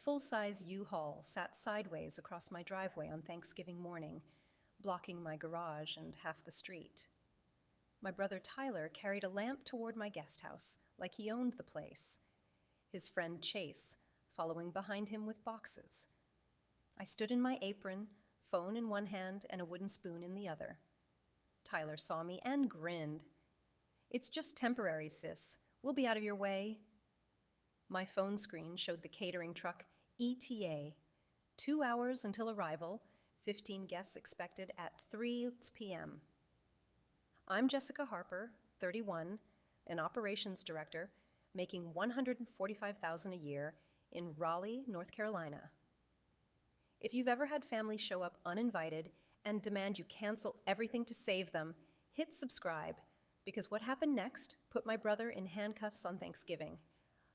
full-size U-Haul sat sideways across my driveway on Thanksgiving morning, blocking my garage and half the street. My brother Tyler carried a lamp toward my guest house, like he owned the place. His friend Chase, following behind him with boxes. I stood in my apron, phone in one hand and a wooden spoon in the other. Tyler saw me and grinned. "It's just temporary, sis. We'll be out of your way." My phone screen showed the catering truck ETA. 2 hours until arrival, 15 guests expected at 3 p.m. I'm Jessica Harper, 31, an operations director, making $145,000 a year in Raleigh, North Carolina. If you've ever had family show up uninvited and demand you cancel everything to save them, hit subscribe, because what happened next put my brother in handcuffs on Thanksgiving.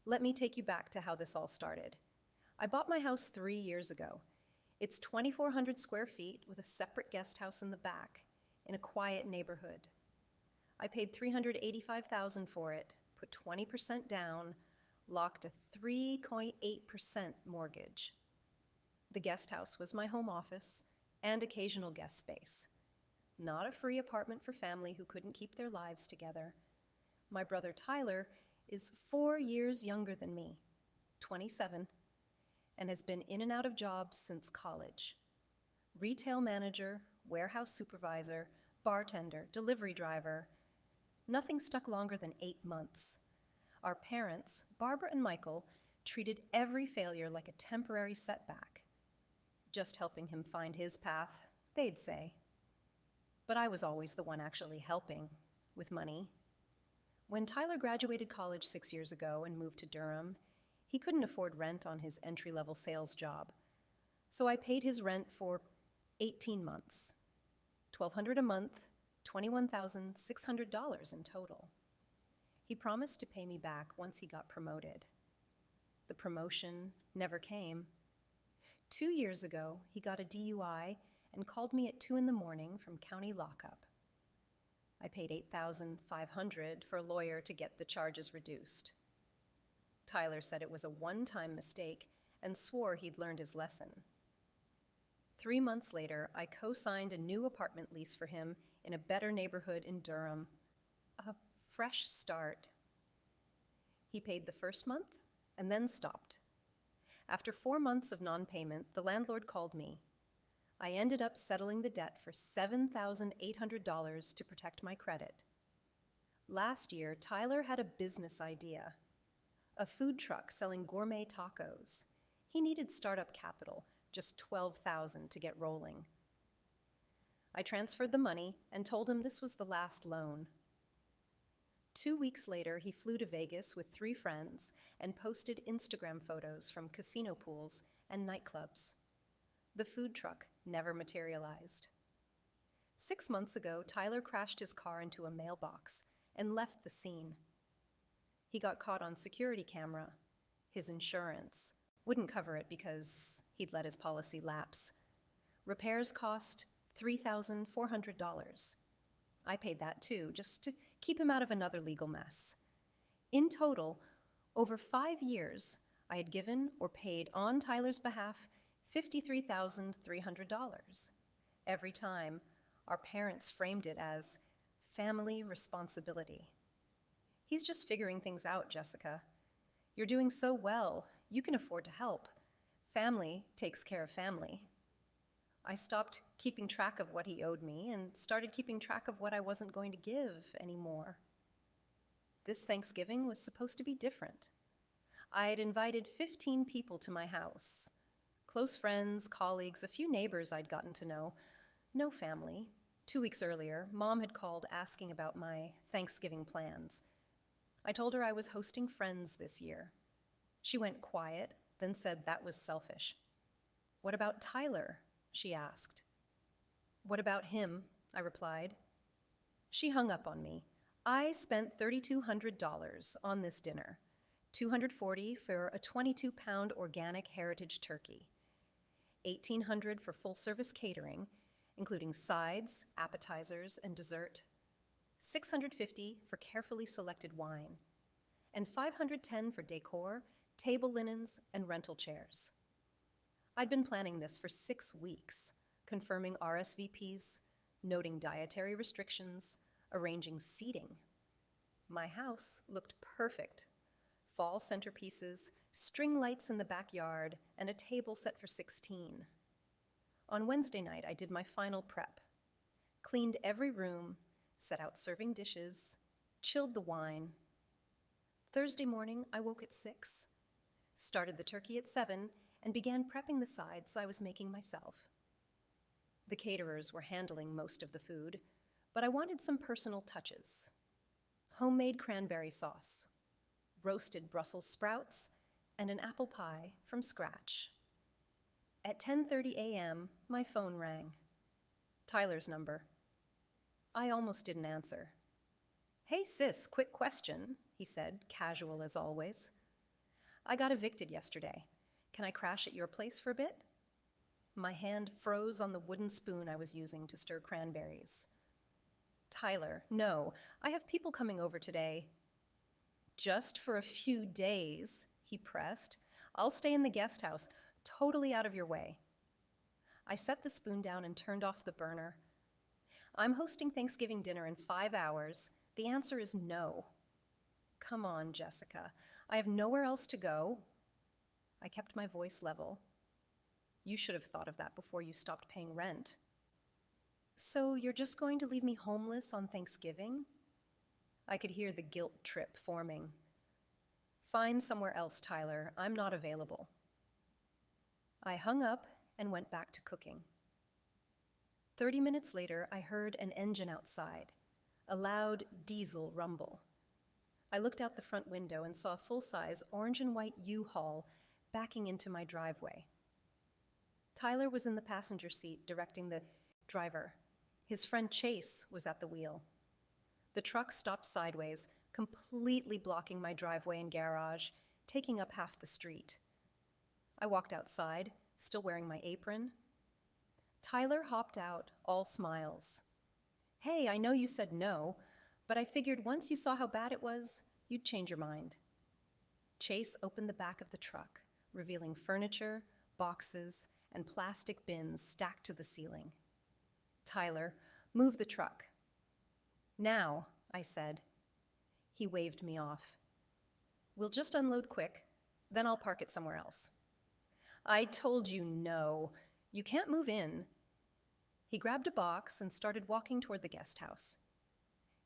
Let me take you back to how this all started. I bought my house 3 years ago. It's 2,400 square feet with a separate guest house in the back, in a quiet neighborhood. I paid $385,000 for it, put 20% down, locked a 3.8% mortgage. The guest house was my home office and occasional guest space. Not a free apartment for family who couldn't keep their lives together. My brother Tyler is 4 years younger than me, 27, and has been in and out of jobs since college. Retail manager, warehouse supervisor, bartender, delivery driver. Nothing stuck longer than 8 months. Our parents, Barbara and Michael, treated every failure like a temporary setback. Just helping him find his path, they'd say. But I was always the one actually helping, with money. When Tyler graduated college 6 years ago and moved to Durham, he couldn't afford rent on his entry-level sales job. So I paid his rent for 18 months. $1,200 a month, $21,600 in total. He promised to pay me back once he got promoted. The promotion never came. 2 years ago, he got a DUI and called me at 2 in the morning from county lockup. I paid $8,500 for a lawyer to get the charges reduced. Tyler said it was a one-time mistake and swore he'd learned his lesson. 3 months later, I co-signed a new apartment lease for him in a better neighborhood in Durham. A fresh start. He paid the first month and then stopped. After 4 months of non-payment, the landlord called me. I ended up settling the debt for $7,800 to protect my credit. Last year, Tyler had a business idea. A food truck selling gourmet tacos. He needed startup capital, just $12,000 to get rolling. I transferred the money and told him this was the last loan. 2 weeks later, he flew to Vegas with 3 friends and posted Instagram photos from casino pools and nightclubs. The food truck never materialized. 6 months ago, Tyler crashed his car into a mailbox and left the scene. He got caught on security camera. His insurance wouldn't cover it because he'd let his policy lapse. Repairs cost $3,400. I paid that too, just to keep him out of another legal mess. In total, over 5 years, I had given or paid on Tyler's behalf $53,300. Every time, our parents framed it as family responsibility. "He's just figuring things out, Jessica. You're doing so well, you can afford to help. Family takes care of family." I stopped keeping track of what he owed me and started keeping track of what I wasn't going to give anymore. This Thanksgiving was supposed to be different. I had invited 15 people to my house. Close friends, colleagues, a few neighbors I'd gotten to know. No family. 2 weeks earlier, Mom had called asking about my Thanksgiving plans. I told her I was hosting friends this year. She went quiet, then said that was selfish. "What about Tyler?" she asked. "What about him?" I replied. She hung up on me. I spent $3,200 on this dinner, $240 for a 22-pound organic heritage turkey, $1,800 for full-service catering, including sides, appetizers, and dessert, $650 for carefully selected wine, and $510 for decor, table linens, and rental chairs. I'd been planning this for 6 weeks, confirming RSVPs, noting dietary restrictions, arranging seating. My house looked perfect. Fall centerpieces, string lights in the backyard, and a table set for 16. On Wednesday night, I did my final prep. Cleaned every room, set out serving dishes, chilled the wine. Thursday morning, I woke at 6, started the turkey at 7, and began prepping the sides I was making myself. The caterers were handling most of the food, but I wanted some personal touches. Homemade cranberry sauce, roasted Brussels sprouts, and an apple pie from scratch. At 10:30 a.m., my phone rang. Tyler's number. I almost didn't answer. "Hey sis, quick question," he said, casual as always. "I got evicted yesterday. Can I crash at your place for a bit?" My hand froze on the wooden spoon I was using to stir cranberries. "Tyler, no, I have people coming over today." "Just for a few days," he pressed. "I'll stay in the guest house, totally out of your way." I set the spoon down and turned off the burner. "I'm hosting Thanksgiving dinner in 5 hours. The answer is no." "Come on, Jessica. I have nowhere else to go." I kept my voice level. "You should have thought of that before you stopped paying rent." "So you're just going to leave me homeless on Thanksgiving?" I could hear the guilt trip forming. "Find somewhere else, Tyler. I'm not available." I hung up and went back to cooking. 30 minutes later, I heard an engine outside, a loud diesel rumble. I looked out the front window and saw a full-size orange and white U-Haul backing into my driveway. Tyler was in the passenger seat directing the driver. His friend Chase was at the wheel. The truck stopped sideways, completely blocking my driveway and garage, taking up half the street. I walked outside, still wearing my apron. Tyler hopped out, all smiles. "Hey, I know you said no, but I figured once you saw how bad it was, you'd change your mind." Chase opened the back of the truck, revealing furniture, boxes, and plastic bins stacked to the ceiling. "Tyler, move the truck." "Now," I said. He waved me off. "We'll just unload quick, then I'll park it somewhere else." "I told you no. You can't move in." He grabbed a box and started walking toward the guest house.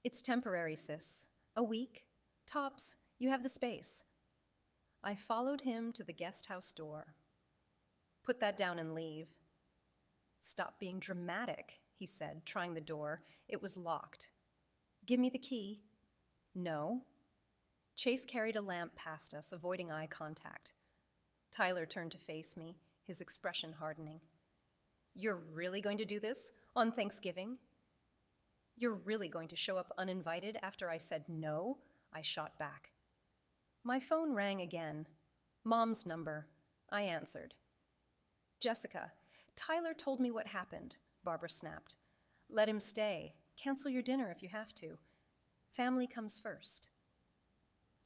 "It's temporary, sis. A week. Tops, you have the space." I followed him to the guest house door. "Put that down and leave." "Stop being dramatic," he said, trying the door. It was locked. "Give me the key." "No." Chase carried a lamp past us, avoiding eye contact. Tyler turned to face me, his expression hardening. "You're really going to do this on Thanksgiving?" "You're really going to show up uninvited after I said no?" I shot back. My phone rang again. Mom's number. I answered. "Jessica, Tyler told me what happened," Barbara snapped. "Let him stay. Cancel your dinner if you have to. Family comes first."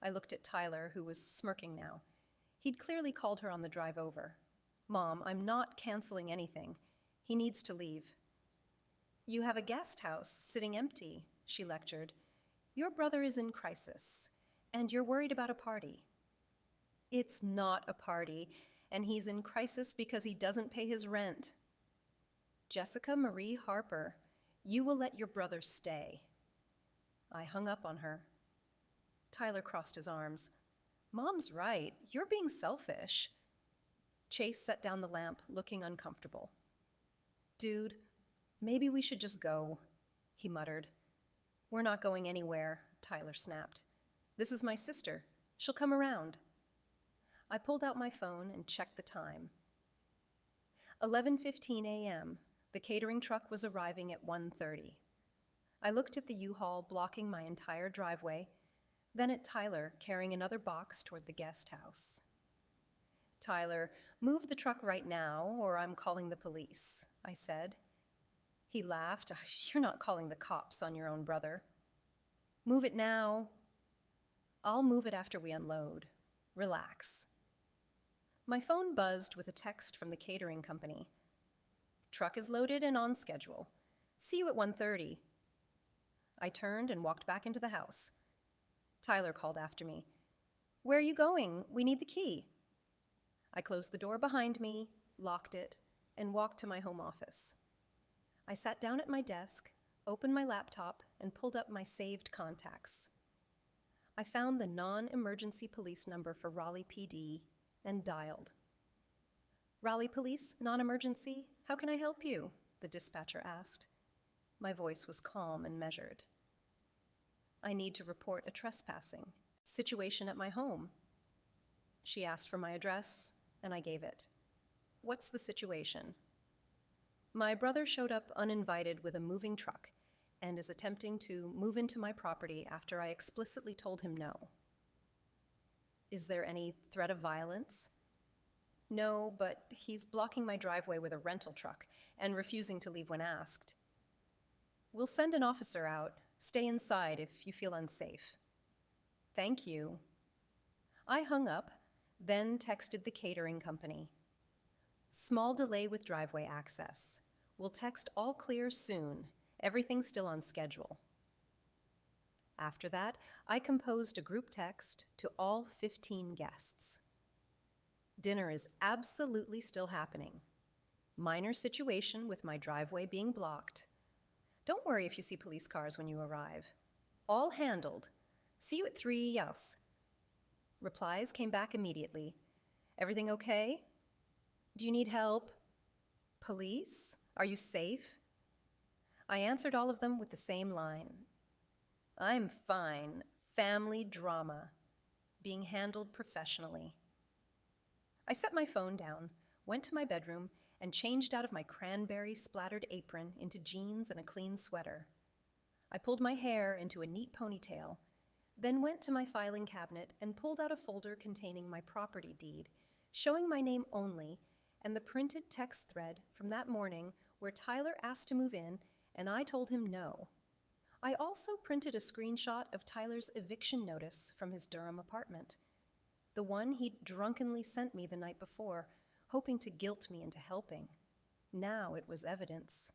I looked at Tyler, who was smirking now. He'd clearly called her on the drive over. "Mom, I'm not canceling anything. He needs to leave." "You have a guest house sitting empty," she lectured. "Your brother is in crisis, and you're worried about a party." "It's not a party, and he's in crisis because he doesn't pay his rent." "Jessica Marie Harper, you will let your brother stay." I hung up on her. Tyler crossed his arms. "Mom's right. You're being selfish." Chase set down the lamp, looking uncomfortable. "Dude, maybe we should just go," he muttered. "We're not going anywhere," Tyler snapped. "This is my sister. She'll come around." I pulled out my phone and checked the time. 11:15 a.m. The catering truck was arriving at 1:30. I looked at the U-Haul blocking my entire driveway, then at Tyler carrying another box toward the guest house. "Tyler, move the truck right now, or I'm calling the police," I said. He laughed. "You're not calling the cops on your own brother." "Move it now." "I'll move it after we unload. Relax." My phone buzzed with a text from the catering company. "Truck is loaded and on schedule. See you at 1:30. I turned and walked back into the house. Tyler called after me. "Where are you going? We need the key." I closed the door behind me, locked it, and walked to my home office. I sat down at my desk, opened my laptop, and pulled up my saved contacts. I found the non-emergency police number for Raleigh PD and dialed. "Raleigh Police, non-emergency, how can I help you?" the dispatcher asked. My voice was calm and measured. "I need to report a trespassing situation at my home." She asked for my address, and I gave it. "What's the situation?" "My brother showed up uninvited with a moving truck and is attempting to move into my property after I explicitly told him no." "Is there any threat of violence?" "No, but he's blocking my driveway with a rental truck and refusing to leave when asked." "We'll send an officer out. Stay inside if you feel unsafe." "Thank you." I hung up, then texted the catering company. "Small delay with driveway access. We'll text all clear soon. Everything's still on schedule." After that, I composed a group text to all 15 guests. "Dinner is absolutely still happening. Minor situation with my driveway being blocked. Don't worry if you see police cars when you arrive. All handled. See you at 3, yes." Replies came back immediately. "Everything okay? Do you need help? Police? Are you safe?" I answered all of them with the same line. "I'm fine. Family drama. Being handled professionally." I set my phone down, went to my bedroom, and changed out of my cranberry-splattered apron into jeans and a clean sweater. I pulled my hair into a neat ponytail, then went to my filing cabinet and pulled out a folder containing my property deed, showing my name only, and the printed text thread from that morning where Tyler asked to move in and I told him no. I also printed a screenshot of Tyler's eviction notice from his Durham apartment, the one he'd drunkenly sent me the night before, hoping to guilt me into helping. Now it was evidence.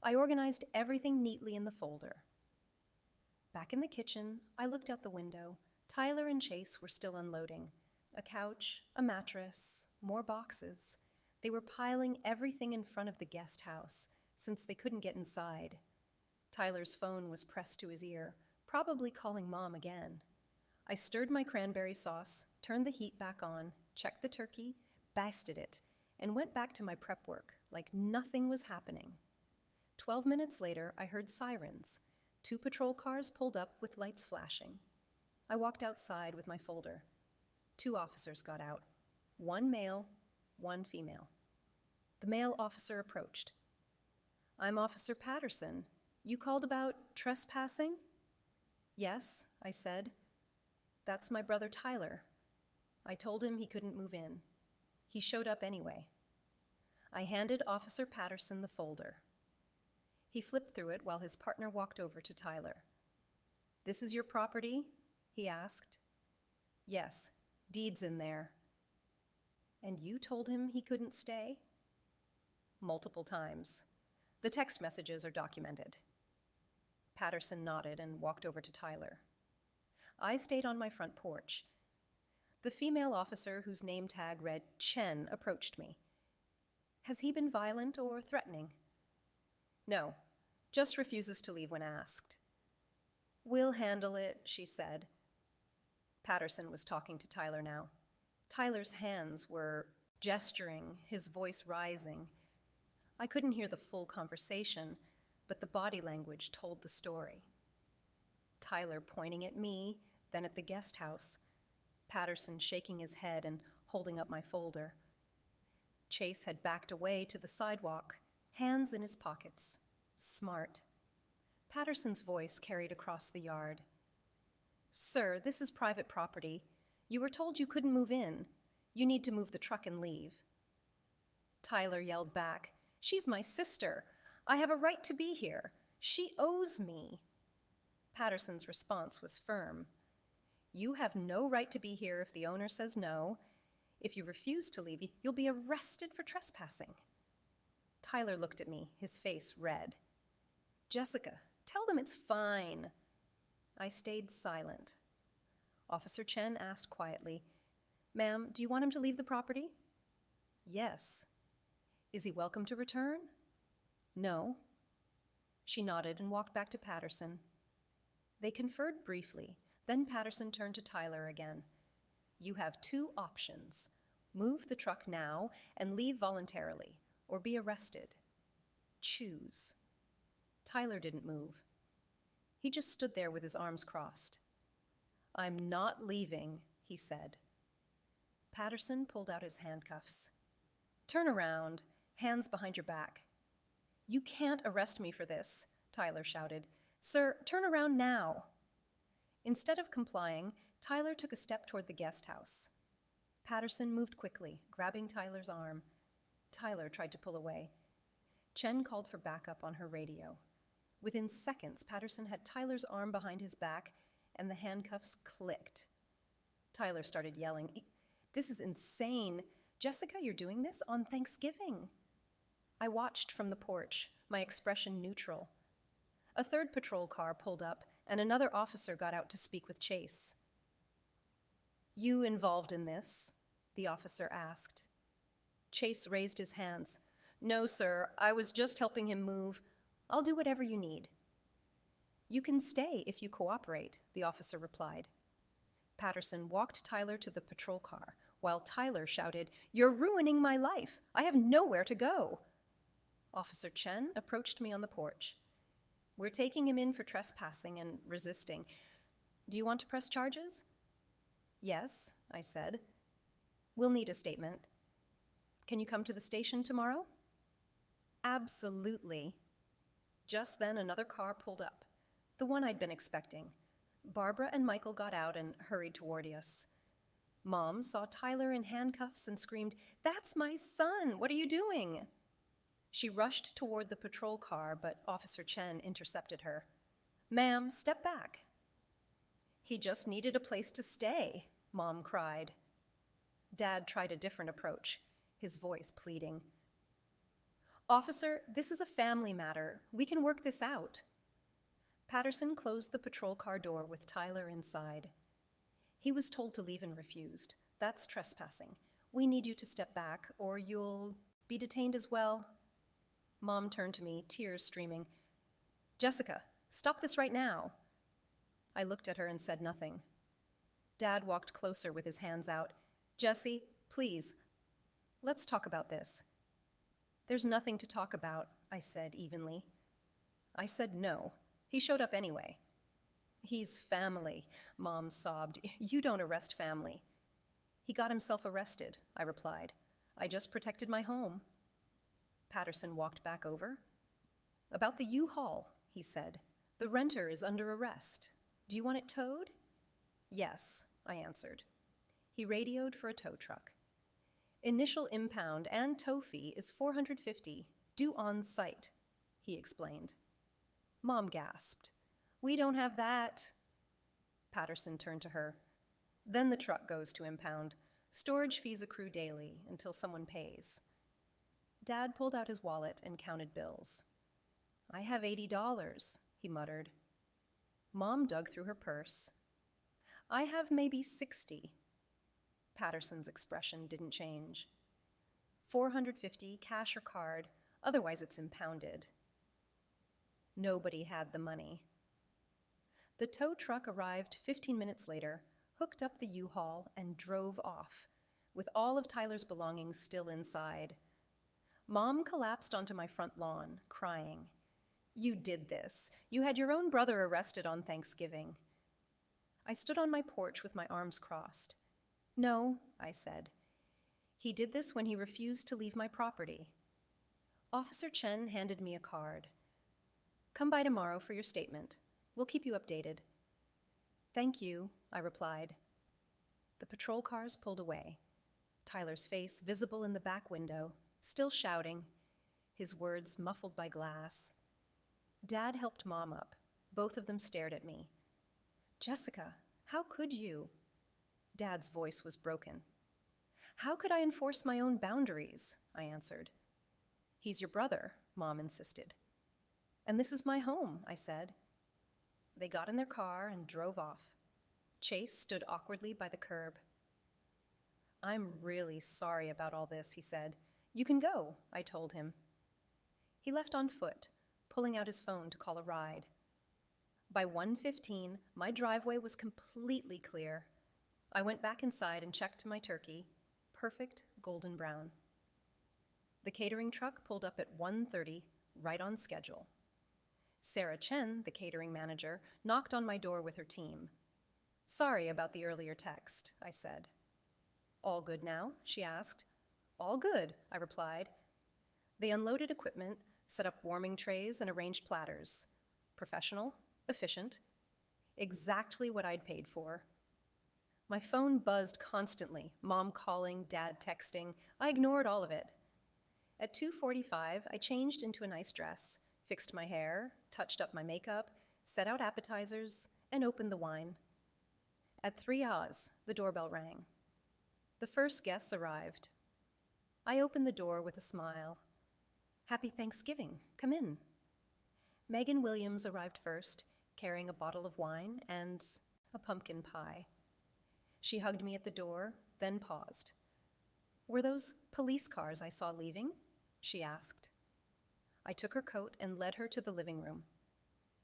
I organized everything neatly in the folder. Back in the kitchen, I looked out the window. Tyler and Chase were still unloading. A couch, a mattress, more boxes. They were piling everything in front of the guest house, since they couldn't get inside. Tyler's phone was pressed to his ear, probably calling Mom again. I stirred my cranberry sauce, turned the heat back on, checked the turkey, basted it, and went back to my prep work like nothing was happening. 12 minutes later, I heard sirens. 2 patrol cars pulled up with lights flashing. I walked outside with my folder. 2 officers got out. 1 male, 1 female. The male officer approached. "I'm Officer Patterson. You called about trespassing?" "Yes," I said. "That's my brother Tyler. I told him he couldn't move in. He showed up anyway." I handed Officer Patterson the folder. He flipped through it while his partner walked over to Tyler. "This is your property?" he asked. "Yes, deed's in there." "And you told him he couldn't stay?" "Multiple times. The text messages are documented." Patterson nodded and walked over to Tyler. I stayed on my front porch. The female officer whose name tag read Chen approached me. "Has he been violent or threatening?" "No, just refuses to leave when asked." "We'll handle it," she said. Patterson was talking to Tyler now. Tyler's hands were gesturing, his voice rising. I couldn't hear the full conversation, but the body language told the story. Tyler pointing at me, then at the guest house. Patterson shaking his head and holding up my folder. Chase had backed away to the sidewalk, hands in his pockets. Smart. Patterson's voice carried across the yard. "Sir, this is private property. You were told you couldn't move in. You need to move the truck and leave." Tyler yelled back, "She's my sister. I have a right to be here. She owes me." Patterson's response was firm. "You have no right to be here if the owner says no. If you refuse to leave, you'll be arrested for trespassing. Tyler looked at me, his face red. Jessica, tell them it's fine. I stayed silent. Officer Chen asked quietly, Ma'am, do you want him to leave the property? Yes. Is he welcome to return? No. She nodded and walked back to Patterson. They conferred briefly. Then Patterson turned to Tyler again. You have two options. Move the truck now and leave voluntarily, or be arrested. Choose. Tyler didn't move. He just stood there with his arms crossed. I'm not leaving, he said. Patterson pulled out his handcuffs. Turn around, hands behind your back. You can't arrest me for this, Tyler shouted. Sir, turn around now. Instead of complying, Tyler took a step toward the guest house. Patterson moved quickly, grabbing Tyler's arm. Tyler tried to pull away. Chen called for backup on her radio. Within seconds, Patterson had Tyler's arm behind his back, and the handcuffs clicked. Tyler started yelling, This is insane. Jessica, you're doing this on Thanksgiving. I watched from the porch, my expression neutral. A third patrol car pulled up, and another officer got out to speak with Chase. You involved in this? The officer asked. Chase raised his hands. No, sir, I was just helping him move. I'll do whatever you need. You can stay if you cooperate, the officer replied. Patterson walked Tyler to the patrol car, while Tyler shouted, You're ruining my life. I have nowhere to go. Officer Chen approached me on the porch. We're taking him in for trespassing and resisting. Do you want to press charges? Yes, I said. We'll need a statement. Can you come to the station tomorrow? Absolutely. Just then, another car pulled up, the one I'd been expecting. Barbara and Michael got out and hurried toward us. Mom saw Tyler in handcuffs and screamed, That's my son! What are you doing? She rushed toward the patrol car, but Officer Chen intercepted her. Ma'am, step back. He just needed a place to stay, Mom cried. Dad tried a different approach, his voice pleading. Officer, this is a family matter. We can work this out. Patterson closed the patrol car door with Tyler inside. He was told to leave and refused. That's trespassing. We need you to step back, or you'll be detained as well. Mom turned to me, tears streaming. Jessica, stop this right now. I looked at her and said nothing. Dad walked closer with his hands out. Jessie, please, let's talk about this. There's nothing to talk about, I said evenly. I said no. He showed up anyway. He's family, Mom sobbed. You don't arrest family. He got himself arrested, I replied. I just protected my home. Patterson walked back over. About the U-Haul, he said. The renter is under arrest. Do you want it towed? Yes, I answered. He radioed for a tow truck. Initial impound and tow fee is $450, due on site, he explained. Mom gasped. We don't have that. Patterson turned to her. Then the truck goes to impound. Storage fees accrue daily until someone pays. Dad pulled out his wallet and counted bills. I have $80, he muttered. Mom dug through her purse. I have maybe 60. Patterson's expression didn't change. $450, cash or card, otherwise it's impounded. Nobody had the money. The tow truck arrived 15 minutes later, hooked up the U-Haul, and drove off, with all of Tyler's belongings still inside. Mom collapsed onto my front lawn, crying. You did this. You had your own brother arrested on Thanksgiving. I stood on my porch with my arms crossed. No, I said. He did this when he refused to leave my property. Officer Chen handed me a card. Come by tomorrow for your statement. We'll keep you updated. Thank you, I replied. The patrol cars pulled away. Tyler's face visible in the back window, still shouting, his words muffled by glass. Dad helped Mom up. Both of them stared at me. Jessica, how could you? Dad's voice was broken. How could I enforce my own boundaries? I answered. He's your brother, Mom insisted. And this is my home, I said. They got in their car and drove off. Chase stood awkwardly by the curb. I'm really sorry about all this, he said. You can go, I told him. He left on foot, pulling out his phone to call a ride. By 1:15, my driveway was completely clear. I went back inside and checked my turkey, perfect golden brown. The catering truck pulled up at 1:30, right on schedule. Sarah Chen, the catering manager, knocked on my door with her team. Sorry about the earlier text, I said. All good now? She asked. All good, I replied. They unloaded equipment, set up warming trays, and arranged platters. Professional, efficient, exactly what I'd paid for. My phone buzzed constantly, Mom calling, Dad texting. I ignored all of it. At 2:45, I changed into a nice dress, fixed my hair, touched up my makeup, set out appetizers, and opened the wine. At 3 hours, the doorbell rang. The first guests arrived. I opened the door with a smile. Happy Thanksgiving, come in. Megan Williams arrived first, carrying a bottle of wine and a pumpkin pie. She hugged me at the door, then paused. Were those police cars I saw leaving? She asked. I took her coat and led her to the living room.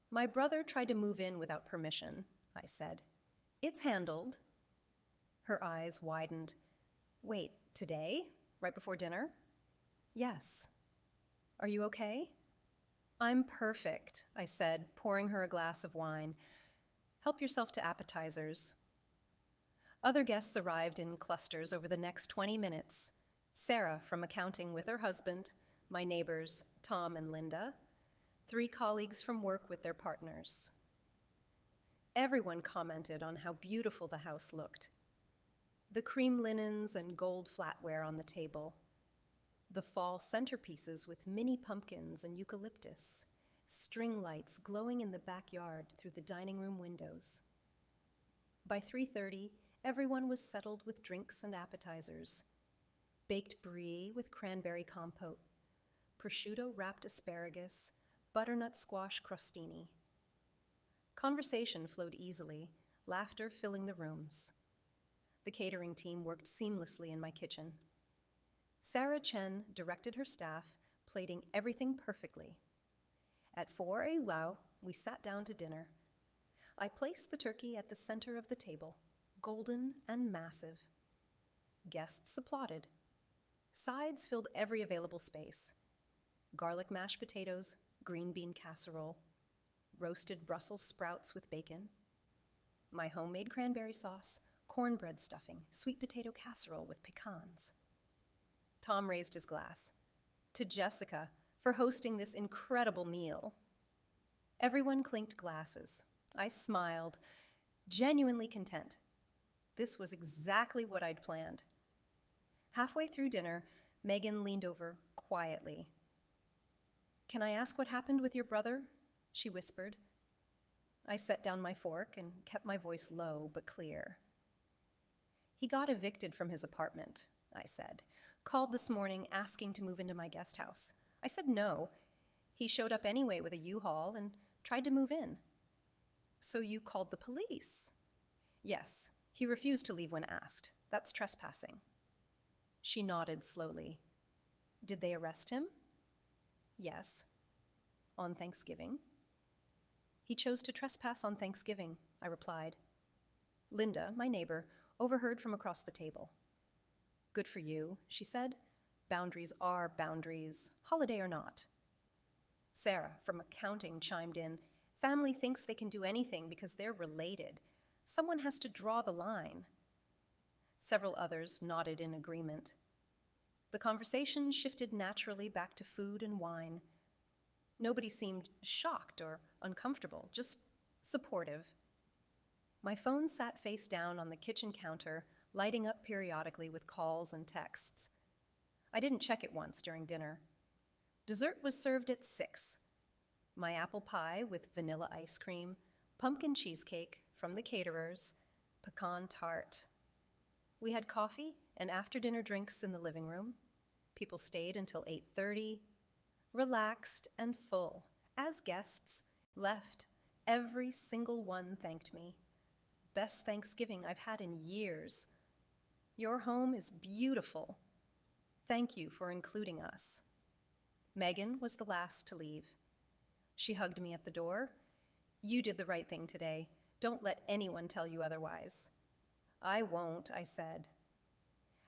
My brother tried to move in without permission, I said. It's handled. Her eyes widened. Wait, today? Right before dinner? Yes. Are you okay? I'm perfect, I said, pouring her a glass of wine. Help yourself to appetizers. Other guests arrived in clusters over the next 20 minutes. Sarah from accounting with her husband, my neighbors, Tom and Linda, 3 colleagues from work with their partners. Everyone commented on how beautiful the house looked. The cream linens and gold flatware on the table, the fall centerpieces with mini pumpkins and eucalyptus, string lights glowing in the backyard through the dining room windows. By 3:30, everyone was settled with drinks and appetizers. Baked brie with cranberry compote, prosciutto-wrapped asparagus, butternut squash crostini. Conversation flowed easily, laughter filling the rooms. The catering team worked seamlessly in my kitchen. Sarah Chen directed her staff, plating everything perfectly. At 4 a.m., we sat down to dinner. I placed the turkey at the center of the table, golden and massive. Guests applauded. Sides filled every available space. Garlic mashed potatoes, green bean casserole, roasted Brussels sprouts with bacon, my homemade cranberry sauce, cornbread stuffing, sweet potato casserole with pecans. Tom raised his glass. To Jessica for hosting this incredible meal. Everyone clinked glasses. I smiled, genuinely content. This was exactly what I'd planned. Halfway through dinner, Megan leaned over quietly. Can I ask what happened with your brother? She whispered. I set down my fork and kept my voice low but clear. He got evicted from his apartment, I said. Called this morning asking to move into my guest house. I said no. He showed up anyway with a U-Haul and tried to move in. So you called the police? Yes. He refused to leave when asked. That's trespassing. She nodded slowly. Did they arrest him? Yes. On Thanksgiving? He chose to trespass on Thanksgiving, I replied. Linda, my neighbor, overheard from across the table. Good for you, she said. Boundaries are boundaries, holiday or not. Sarah from accounting chimed in. Family thinks they can do anything because they're related. Someone has to draw the line. Several others nodded in agreement. The conversation shifted naturally back to food and wine. Nobody seemed shocked or uncomfortable, just supportive. My phone sat face down on the kitchen counter, lighting up periodically with calls and texts. I didn't check it once during dinner. Dessert was served at 6. My apple pie with vanilla ice cream, pumpkin cheesecake from the caterers, pecan tart. We had coffee and after-dinner drinks in the living room. People stayed until 8:30, relaxed and full. As guests left, every single one thanked me. Best Thanksgiving I've had in years. Your home is beautiful. Thank you for including us. Megan was the last to leave. She hugged me at the door. You did the right thing today. Don't let anyone tell you otherwise. I won't, I said.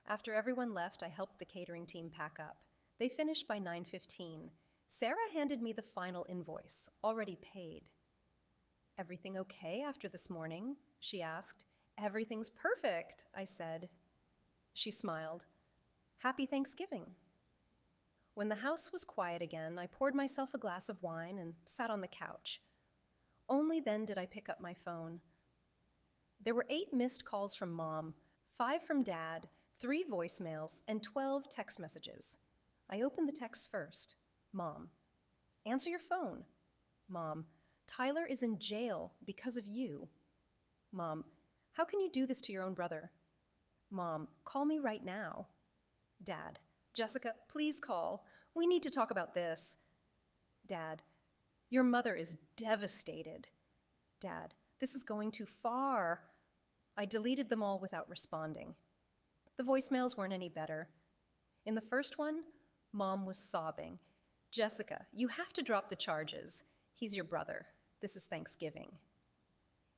After everyone left, I helped the catering team pack up. They finished by 9:15. Sarah handed me the final invoice, already paid. Everything okay after this morning? She asked. Everything's perfect, I said. She smiled. Happy Thanksgiving. When the house was quiet again, I poured myself a glass of wine and sat on the couch. Only then did I pick up my phone. There were 8 missed calls from Mom, 5 from Dad, 3 voicemails, and 12 text messages. I opened the text first. Mom. Answer your phone. Mom. Tyler is in jail because of you. Mom. How can you do this to your own brother? Mom. Call me right now. Dad. Jessica, please call. We need to talk about this. Dad. Your mother is devastated. Dad. This is going too far. I deleted them all without responding. The voicemails weren't any better. In the first one, Mom was sobbing. Jessica, you have to drop the charges. He's your brother. This is Thanksgiving.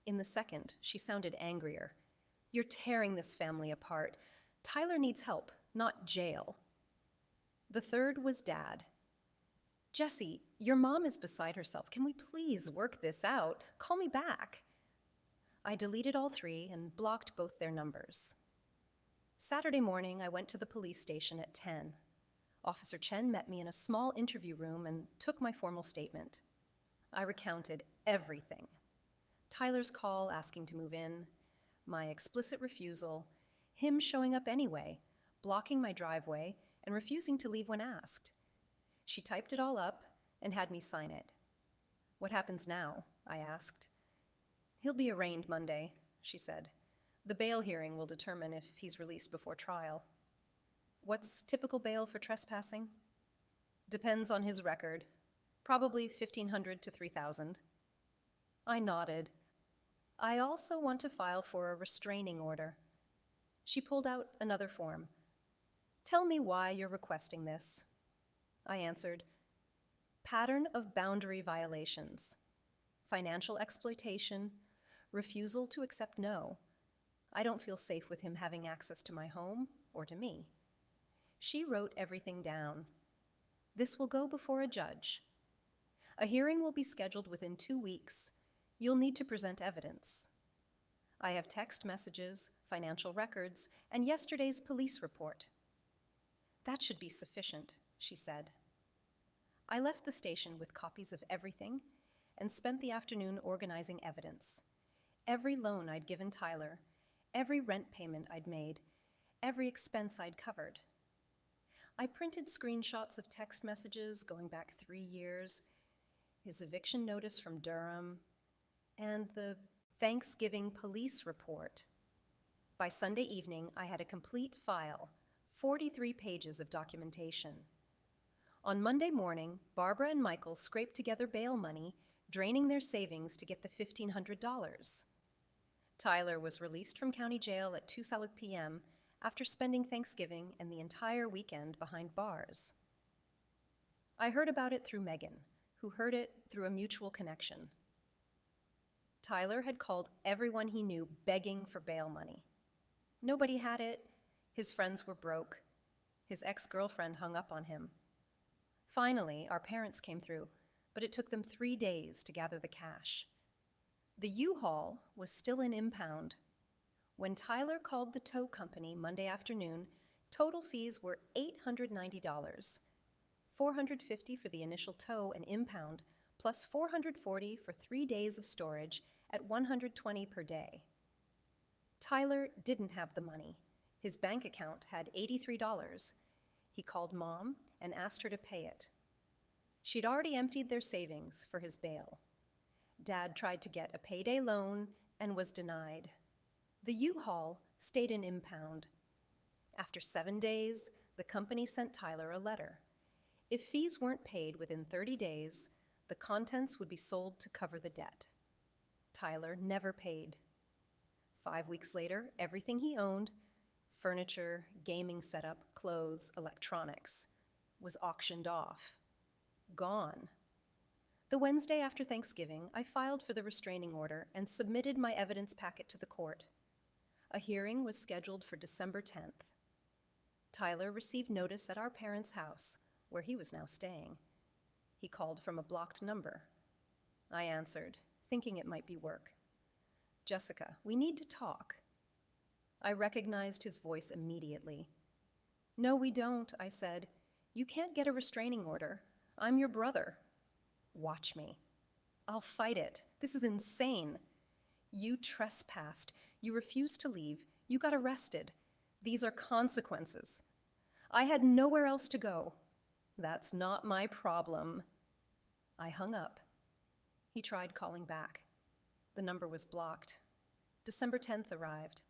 In the second, she sounded angrier. You're tearing this family apart. Tyler needs help, not jail. The third was Dad. Jessie, your mom is beside herself. Can we please work this out? Call me back. I deleted all 3 and blocked both their numbers. Saturday morning, I went to the police station at 10. Officer Chen met me in a small interview room and took my formal statement. I recounted everything. Tyler's call asking to move in, my explicit refusal, him showing up anyway, blocking my driveway, and refusing to leave when asked. She typed it all up and had me sign it. What happens now? I asked. He'll be arraigned Monday, she said. The bail hearing will determine if he's released before trial. What's typical bail for trespassing? Depends on his record. Probably $1,500 to $3,000. I nodded. I also want to file for a restraining order. She pulled out another form. Tell me why you're requesting this. I answered, pattern of boundary violations, financial exploitation, refusal to accept no. I don't feel safe with him having access to my home or to me. She wrote everything down. This will go before a judge. A hearing will be scheduled within 2 weeks. You'll need to present evidence. I have text messages, financial records, and yesterday's police report. That should be sufficient, she said. I left the station with copies of everything and spent the afternoon organizing evidence. Every loan I'd given Tyler, every rent payment I'd made, every expense I'd covered. I printed screenshots of text messages going back 3 years, his eviction notice from Durham, and the Thanksgiving police report. By Sunday evening, I had a complete file, 43 pages of documentation. On Monday morning, Barbara and Michael scraped together bail money, draining their savings to get the $1,500. Tyler was released from county jail at 2 p.m. after spending Thanksgiving and the entire weekend behind bars. I heard about it through Megan, who heard it through a mutual connection. Tyler had called everyone he knew begging for bail money. Nobody had it. His friends were broke. His ex-girlfriend hung up on him. Finally, our parents came through, but it took them 3 days to gather the cash. The U-Haul was still in impound. When Tyler called the tow company Monday afternoon, total fees were $890, $450 for the initial tow and impound, plus $440 for 3 days of storage at $120 per day. Tyler didn't have the money. His bank account had $83. He called Mom and asked her to pay it. She'd already emptied their savings for his bail. Dad tried to get a payday loan and was denied. The U-Haul stayed in impound. After 7 days, the company sent Tyler a letter. If fees weren't paid within 30 days, the contents would be sold to cover the debt. Tyler never paid. 5 weeks later, everything he owned, furniture, gaming setup, clothes, electronics, was auctioned off. Gone. The Wednesday after Thanksgiving, I filed for the restraining order and submitted my evidence packet to the court. A hearing was scheduled for December 10th. Tyler received notice at our parents' house, where he was now staying. He called from a blocked number. I answered, thinking it might be work. "Jessica, we need to talk." I recognized his voice immediately. "No, we don't," I said. "You can't get a restraining order. I'm your brother." "Watch me. I'll fight it. This is insane. You trespassed. You refused to leave. You got arrested. These are consequences. I had nowhere else to go. That's not my problem." I hung up. He tried calling back. The number was blocked. December 10th arrived.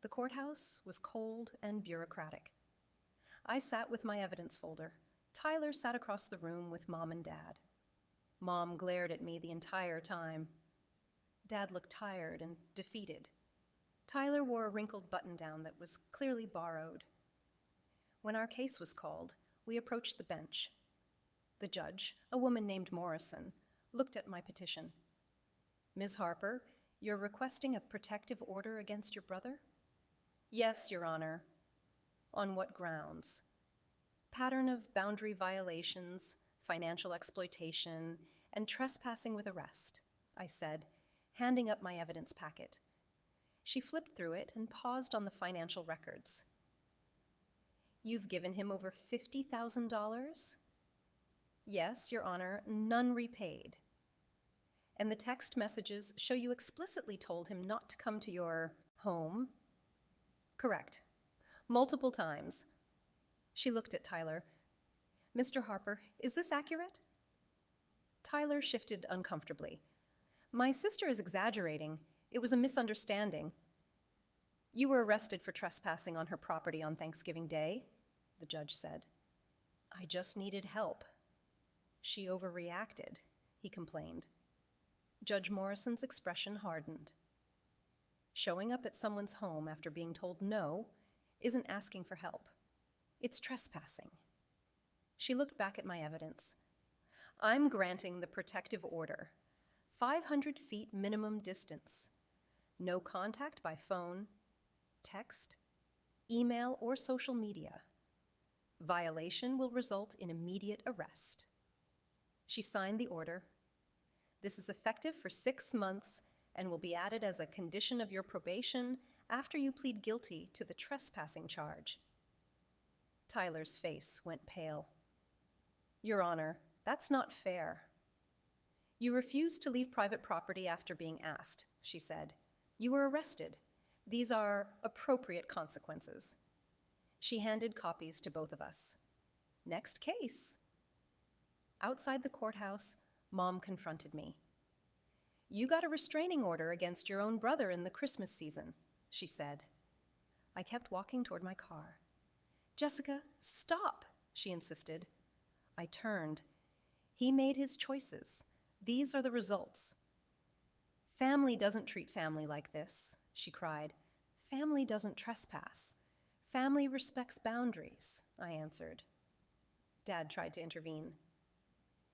The courthouse was cold and bureaucratic. I sat with my evidence folder. Tyler sat across the room with Mom and Dad. Mom glared at me the entire time. Dad looked tired and defeated. Tyler wore a wrinkled button-down that was clearly borrowed. When our case was called, we approached the bench. The judge, a woman named Morrison, looked at my petition. "Ms. Harper, you're requesting a protective order against your brother?" "Yes, Your Honor." "On what grounds?" "Pattern of boundary violations, financial exploitation, and trespassing with arrest," I said, handing up my evidence packet. She flipped through it and paused on the financial records. "You've given him over $50,000? "Yes, Your Honor, none repaid." "And the text messages show you explicitly told him not to come to your home?" "Correct. Multiple times." She looked at Tyler. "Mr. Harper, is this accurate?" Tyler shifted uncomfortably. "My sister is exaggerating. It was a misunderstanding." "You were arrested for trespassing on her property on Thanksgiving Day," the judge said. "I just needed help." "She overreacted," he complained. Judge Morrison's expression hardened. Showing up at someone's home after being told no isn't asking for help. It's trespassing. She looked back at my evidence. "I'm granting the protective order. 500 feet minimum distance. No contact by phone, text, email, or social media. Violation will result in immediate arrest." She signed the order. "This is effective for 6 months and will be added as a condition of your probation after you plead guilty to the trespassing charge." Tyler's face went pale. "Your Honor, that's not fair." "You refused to leave private property after being asked," she said. "You were arrested. These are appropriate consequences." She handed copies to both of us. "Next case." Outside the courthouse, Mom confronted me. "You got a restraining order against your own brother in the Christmas season," she said. I kept walking toward my car. "Jessica, stop," she insisted. I turned. "He made his choices. These are the results." "Family doesn't treat family like this," she cried. "Family doesn't trespass. Family respects boundaries," I answered. Dad tried to intervene.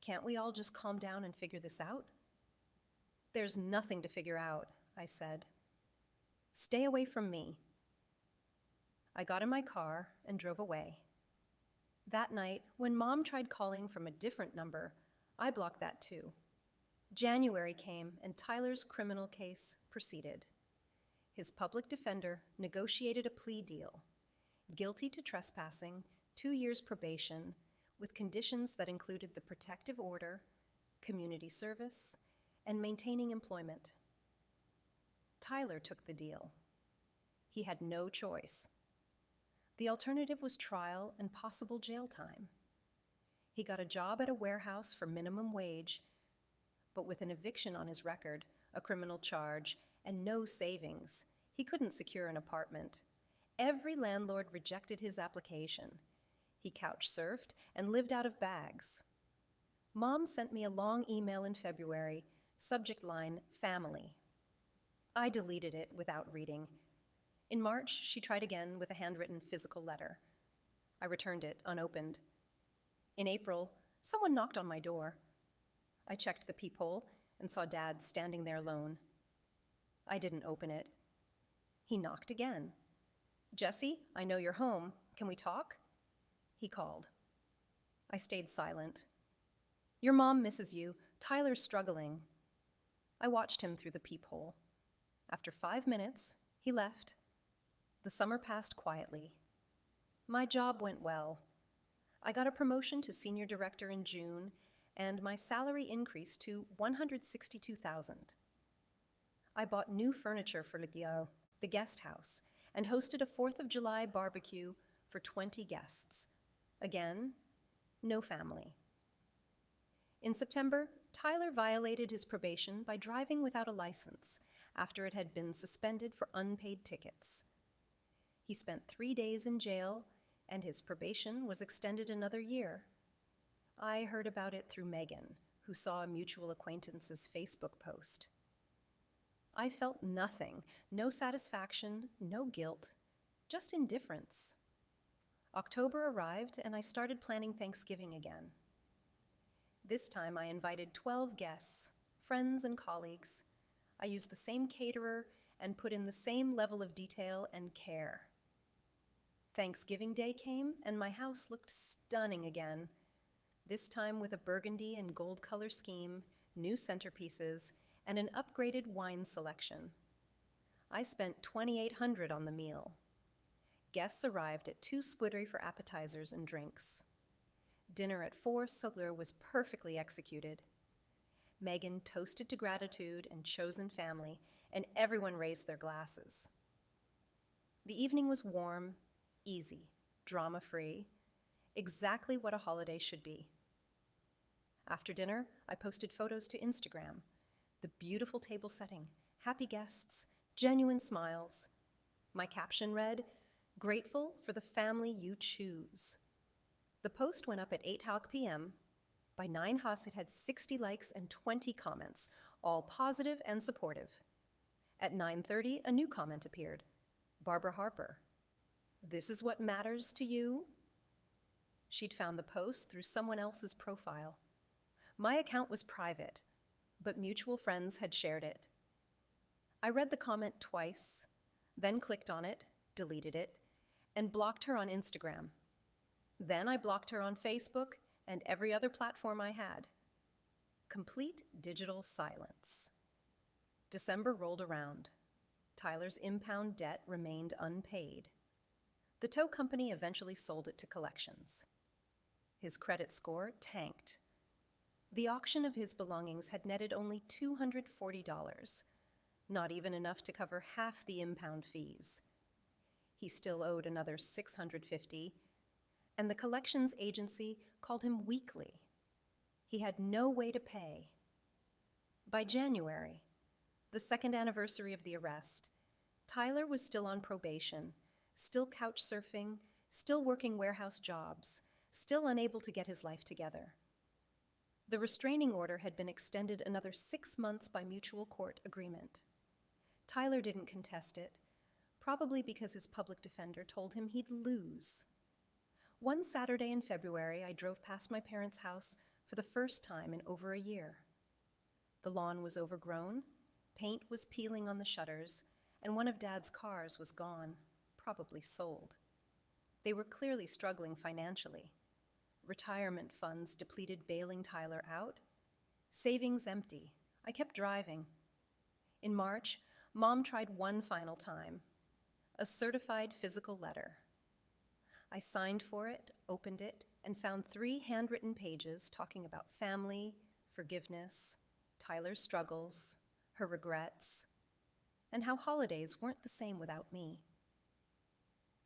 "Can't we all just calm down and figure this out?" "There's nothing to figure out," I said. "Stay away from me." I got in my car and drove away. That night, when Mom tried calling from a different number, I blocked that too. January came and Tyler's criminal case proceeded. His public defender negotiated a plea deal. Guilty to trespassing, 2 years probation, with conditions that included the protective order, community service, and maintaining employment. Tyler took the deal. He had no choice. The alternative was trial and possible jail time. He got a job at a warehouse for minimum wage, but with an eviction on his record, a criminal charge, and no savings, He couldn't secure an apartment. Every landlord rejected his application. He couch surfed and lived out of bags. Mom sent me a long email in February, subject line, family. I deleted it without reading. In March, she tried again with a handwritten physical letter. I returned it unopened. In April, someone knocked on my door. I checked the peephole and saw Dad standing there alone. I didn't open it. He knocked again. "Jesse, I know you're home. Can we talk?" He called. I stayed silent. "Your mom misses you. Tyler's struggling." I watched him through the peephole. After 5 minutes, he left. The summer passed quietly. My job went well. I got a promotion to senior director in June, and my salary increased to $162,000. I bought new furniture for the guest house and hosted a 4th of July barbecue for 20 guests. Again, no family. In September, Tyler violated his probation by driving without a license after it had been suspended for unpaid tickets. He spent 3 days in jail, and his probation was extended another year. I heard about it through Megan, who saw a mutual acquaintance's Facebook post. I felt nothing, no satisfaction, no guilt, just indifference. October arrived, and I started planning Thanksgiving again. This time I invited 12 guests, friends and colleagues. I used the same caterer and put in the same level of detail and care. Thanksgiving Day came, and my house looked stunning again, this time with a burgundy and gold color scheme, new centerpieces, and an upgraded wine selection. I spent $2,800 on the meal. Guests arrived at 2 squidry for appetizers and drinks. Dinner at 4 Sugler was perfectly executed. Megan toasted to gratitude and chosen family, and everyone raised their glasses. The evening was warm, easy, drama-free, exactly what a holiday should be. After dinner, I posted photos to Instagram. The beautiful table setting, happy guests, genuine smiles. My caption read, "Grateful for the family you choose." The post went up at 8 p.m. By 9 it had 60 likes and 20 comments, all positive and supportive. At 9:30, a new comment appeared. Barbara Harper. "This is what matters to you?" She'd found the post through someone else's profile. My account was private, but mutual friends had shared it. I read the comment twice, then clicked on it, deleted it, and blocked her on Instagram. Then I blocked her on Facebook and every other platform I had. Complete digital silence. December rolled around. Tyler's impound debt remained unpaid. The tow company eventually sold it to collections. His credit score tanked. The auction of his belongings had netted only $240, not even enough to cover half the impound fees. He still owed another $650, and the collections agency called him weekly. He had no way to pay. By January, the 2nd anniversary of the arrest, Tyler was still on probation, still couch surfing, still working warehouse jobs, still unable to get his life together. The restraining order had been extended another 6 months by mutual court agreement. Tyler didn't contest it, probably because his public defender told him he'd lose. One Saturday in February, I drove past my parents' house for the first time in over a year. The lawn was overgrown, paint was peeling on the shutters, and one of Dad's cars was gone, probably sold. They were clearly struggling financially. Retirement funds depleted, bailing Tyler out. Savings empty. I kept driving. In March, Mom tried one final time. A certified physical letter. I signed for it, opened it, and found 3 handwritten pages talking about family, forgiveness, Tyler's struggles, her regrets, and how holidays weren't the same without me.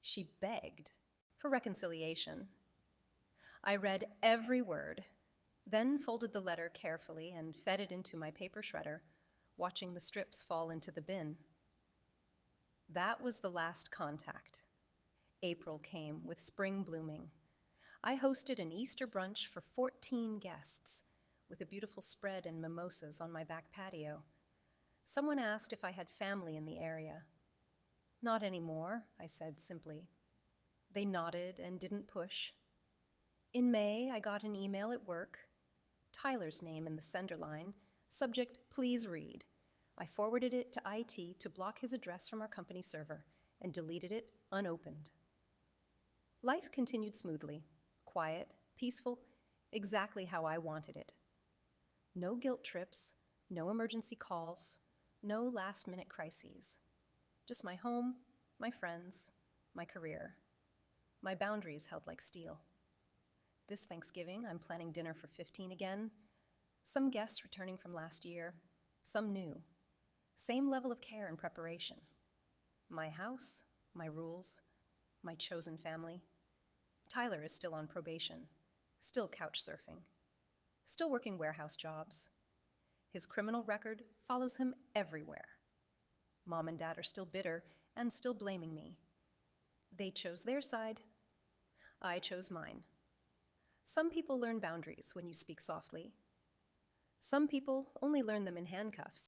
She begged for reconciliation. I read every word, then folded the letter carefully and fed it into my paper shredder, watching the strips fall into the bin. That was the last contact. April came with spring blooming. I hosted an Easter brunch for 14 guests, with a beautiful spread and mimosas on my back patio. Someone asked if I had family in the area. Not anymore, I said simply. They nodded and didn't push. In May, I got an email at work, Tyler's name in the sender line, subject, please read. I forwarded it to IT to block his address from our company server and deleted it unopened. Life continued smoothly, quiet, peaceful, exactly how I wanted it. No guilt trips, no emergency calls, no last-minute crises. Just my home, my friends, my career. My boundaries held like steel. This Thanksgiving, I'm planning dinner for 15 again. Some guests returning from last year, some new. Same level of care and preparation. My house, my rules, my chosen family. Tyler is still on probation, still couch surfing, still working warehouse jobs. His criminal record follows him everywhere. Mom and Dad are still bitter and still blaming me. They chose their side. I chose mine. Some people learn boundaries when you speak softly. Some people only learn them in handcuffs.